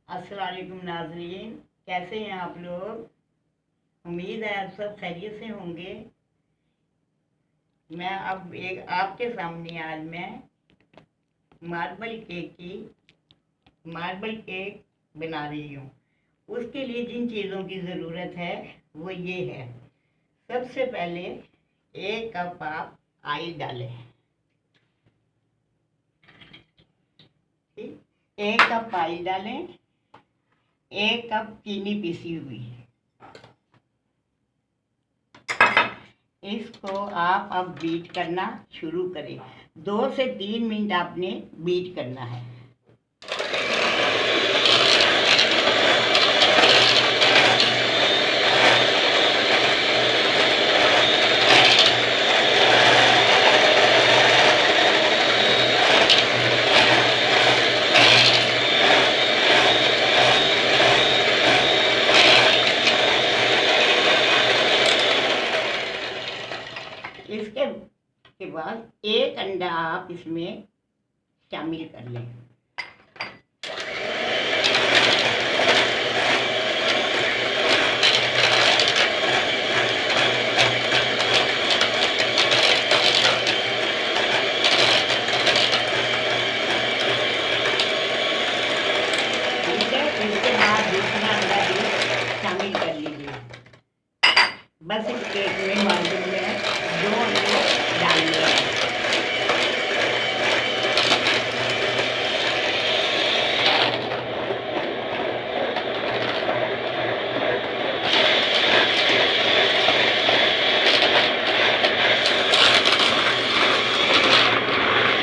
अस्सलाम वालेकुम नाज़रीन, कैसे हैं आप लोग। उम्मीद है आप सब खैरियत से होंगे। मैं अब एक आपके सामने आज मैं मार्बल केक बना रही हूँ। उसके लिए जिन चीज़ों की ज़रूरत है वो ये है। सबसे पहले 1 कप आप ऑयल डालें। ठीक, 1 कप ऑयल डालें। 1 कप चीनी पिसी हुई। इसको आप अब बीट करना शुरू करें। 2 से 3 मिनट आपने बीट करना है। इसके बाद 1 अंडा आप इसमें शामिल कर लें। ठीक है, इसके बाद दूसरा अंडा भी शामिल कर लीजिए। बस इस केक में मार्जिन में 2 अंडे डालने हैं।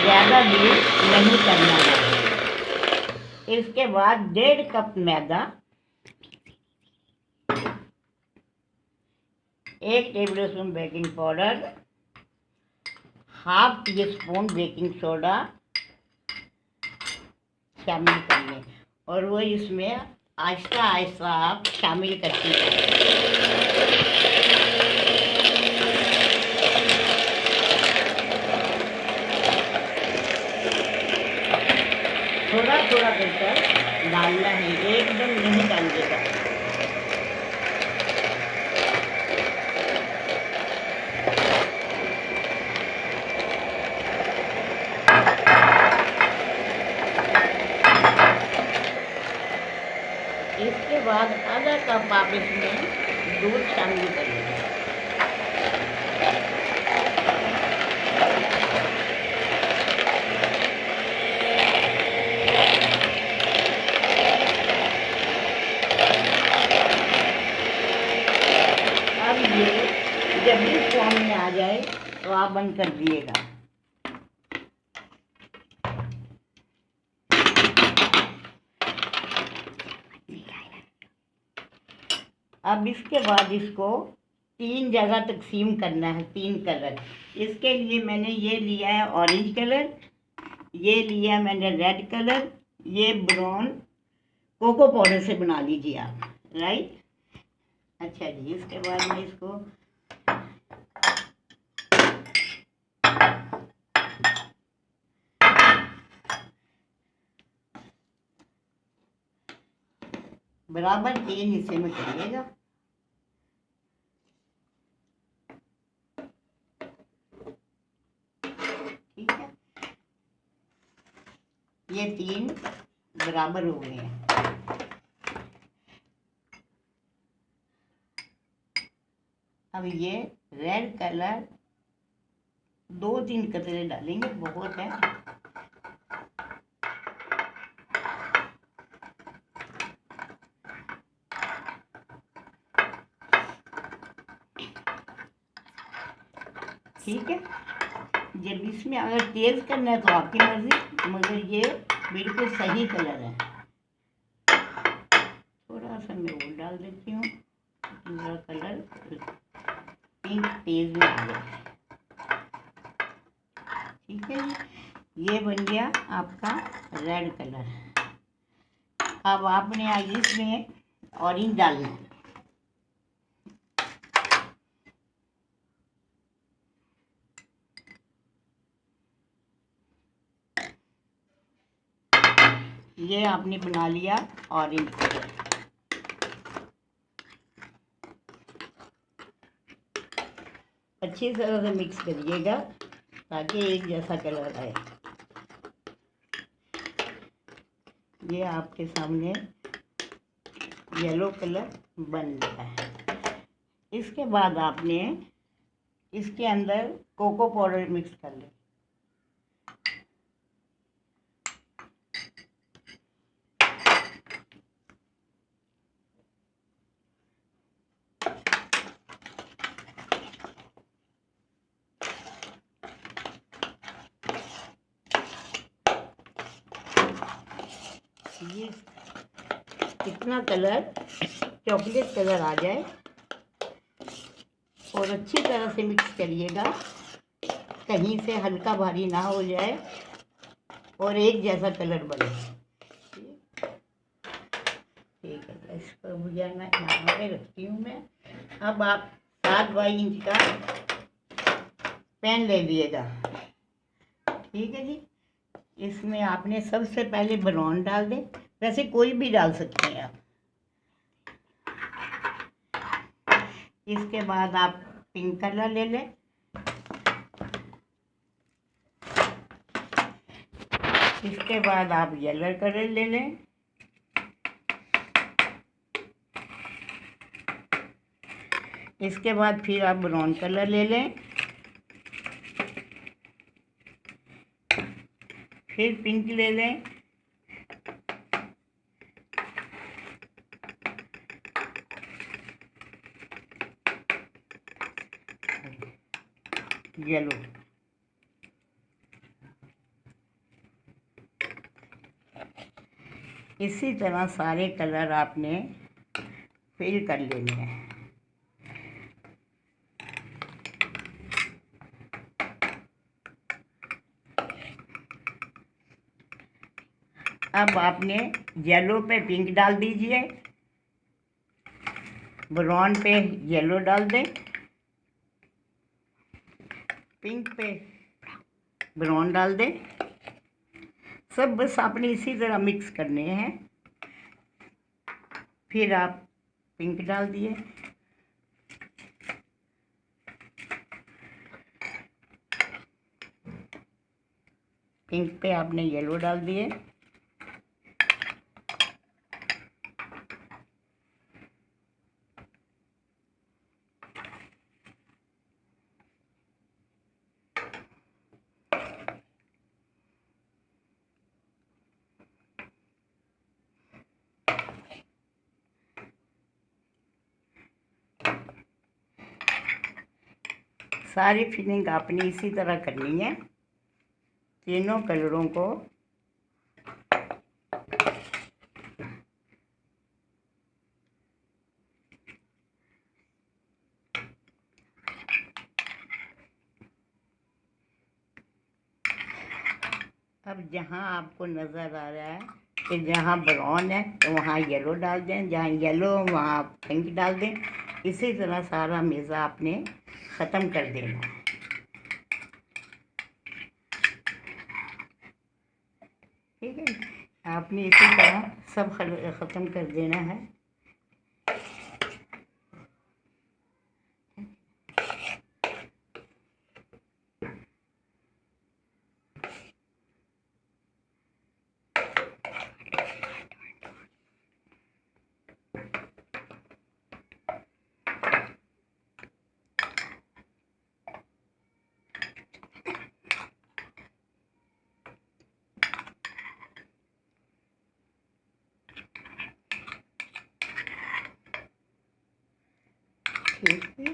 ज़्यादा भी नहीं करना है। इसके बाद 1.5 कप मैदा, 1 table spoon baking powder, ½ tea spoon baking soda शामिल कर लें और वो इसमें आहिस्ता आहिस्ता आप शामिल करते हैं। थोड़ा थोड़ा कर डालना है, एकदम नहीं डालिएगा। इसके बाद आधा कप आप इसमें दूध शामिल करिए। अब ये जब इस फॉर्म में आ जाए तो आप बंद कर दिएगा। अब इसके बाद इसको 3 जगह तकसीम करना है, 3 कलर। इसके लिए मैंने ये लिया है ऑरेंज कलर, ये लिया मैंने रेड कलर, ये ब्राउन कोको पाउडर से बना लीजिए आप। राइट, अच्छा जी। इसके बाद में इसको बराबर 3 हिस्से में करिएगा। ठीक है, ये 3 बराबर हो गए हैं। अब ये रेड कलर 2-3 कतरे डालेंगे, बहुत है। ठीक है, जब इसमें अगर तेज करना है तो आपकी मर्जी, मगर ये बिल्कुल सही कलर है। थोड़ा सा मैं वो डाल देती हूँ, पूरा कलर पिंक तेज में आ जाए। ठीक है, ये बन गया आपका रेड कलर। अब आपने इसमें ऑरेंज डालना है। ये आपने बना लिया ऑरेंज कलर। अच्छी तरह से मिक्स करिएगा ताकि एक जैसा कलर आए। ये आपके सामने येलो कलर बन गया है। इसके बाद आपने इसके अंदर कोको पाउडर मिक्स कर लें। ये कितना कलर चॉकलेट कलर आ जाए और अच्छी तरह से मिक्स करिएगा, कहीं से हल्का भारी ना हो जाए और एक जैसा कलर बने। ठीक है, इसको भुजिया मैं यहाँ पे रखती हूँ मैं। अब आप 7x इंच का पैन ले लिएगा। ठीक है जी। इसमें आपने सबसे पहले ब्राउन डाल दें, वैसे कोई भी डाल सकते हैं आप। इसके बाद आप पिंक कलर ले लें। इसके बाद आप येलो कलर ले लें। इसके बाद फिर आप ब्राउन कलर ले लें। फिर पिंक ले लें। येलो। इसी तरह सारे कलर आपने फिल कर लेने हैं। अब आपने येलो पे पिंक डाल दीजिए, ब्राउन पे येलो डाल दें, पिंक पे ब्राउन डाल दें। सब बस आपने इसी तरह मिक्स करने हैं। फिर आप पिंक डाल दिए, पिंक पे आपने येलो डाल दिए। सारी फिलिंग आपने इसी तरह करनी है, तीनों कलरों को। अब जहाँ आपको नज़र आ रहा है कि जहाँ ब्राउन है तो वहाँ येलो डाल दें, जहाँ येलो वहाँ पिंक डाल दें। इसी तरह सारा मेज़ा आपने ख़त्म कर देना है। ठीक है, आपने इसी तरह सब ख़त्म कर देना है। ठीक है,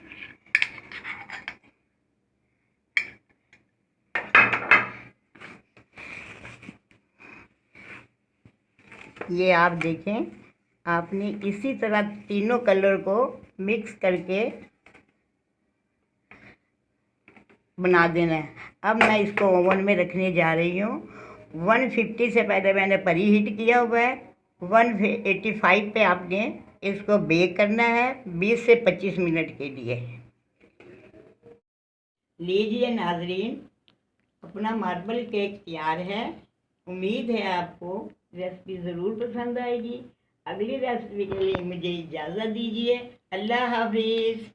ये आप देखें, आपने इसी तरह तीनों कलर को मिक्स करके बना देना है। अब मैं इसको ओवन में रखने जा रही हूँ। 150 से पहले मैंने प्री हीट किया हुआ है। 185 पे आपने इसको बेक करना है 20 से 25 मिनट के लिए। लीजिए नाजरीन, अपना मार्बल केक तैयार है। उम्मीद है आपको रेसिपी ज़रूर पसंद आएगी। अगली रेसिपी के लिए मुझे इजाज़त दीजिए। अल्लाह हाफिज़।